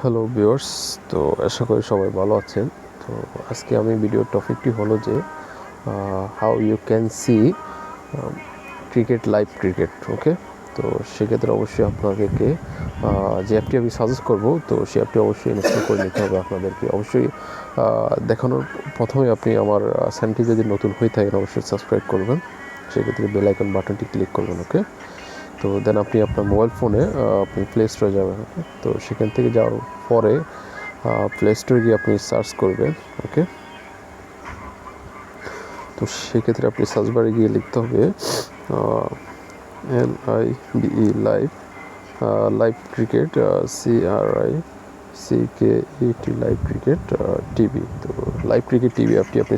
Hello viewers, তো আশা করি সবাই ভালো আছেন। তো আজকে আমি ভিডিওর টপিকটি হলো যে how you can see cricket, live cricket. Okay, তো সেক্ষেত্রে অবশ্যই আপনাদেরকে যে অ্যাপটি আমি সাজেস্ট করব, তো সেই অ্যাপটি অবশ্যই ইনস্টল করে নিতে হবে আপনাদেরকে। অবশ্যই দেখানোর প্রথমে আপনি আমার চ্যানেলটি যদি নতুন হয়ে থাকেন অবশ্যই সাবস্ক্রাইব করবেন, সেক্ষেত্রে বেল আইকন বাটনটি ক্লিক করবেন। ওকে, তো দেন আপনি আপনার মোবাইল ফোনে আপনি প্লে স্টোরে যাবেন। ওকে, তো সেখান থেকে যাওয়ার পরে প্লে স্টোরে গিয়ে আপনি সার্চ করবেন। ওকে, তো সেক্ষেত্রে আপনি সার্চ বারে গিয়ে লিখতে হবে LIVE live, live cricket, CRICKET live cricket TV. তো লাইভ ক্রিকেট টিভি অ্যাপটি আপনি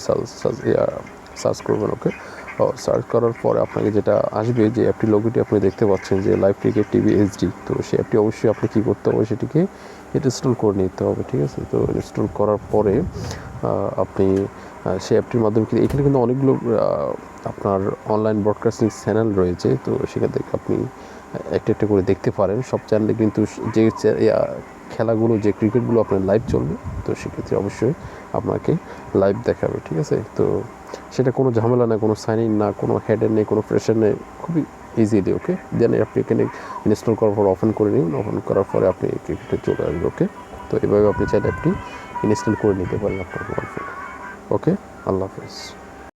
সার্চ করবেন। ওকে, সার্চ করার পরে আপনাকে যেটা আসবে, যে অ্যাপটি লোগোটি আপনি দেখতে পাচ্ছেন যে লাইভ ক্রিকেট টিভি HD, তো সেই অ্যাপটি অবশ্যই আপনি কী করতে হবে, সেটিকে ইনস্টল করে নিতে হবে। ঠিক আছে, তো ইনস্টল করার পরে আপনি সেই অ্যাপটির মাধ্যমে এখানে কিন্তু অনেকগুলো আপনার অনলাইন ব্রডকাস্টিং চ্যানেল রয়েছে, তো সেখান থেকে আপনি একটা একটা করে দেখতে পারেন। সব চ্যানেলে কিন্তু যে খেলাগুলো, যে ক্রিকেটগুলো আপনার লাইভ চলবে, তো সেক্ষেত্রে অবশ্যই আপনাকে লাইভ দেখাবে। ঠিক আছে, তো সেটা কোনো ঝামেলা না, কোনো সাইন ইন না, কোনো হেডের নেই, কোনো প্রেশার নেই, খুবই ইজিলি। ওকে, দেন আপনি এখানে ইনস্টল করার পর ওপেন করে নিন। ওপেন করার পরে আপনি ক্রিকেটে চলে আসবে। ওকে, তো এভাবে আপনি চাইলে অ্যাপটি ইনস্টল করে নিতে পারেন আপনার মোবাইল ফোনে। ওকে, আল্লাহ হাফেজ।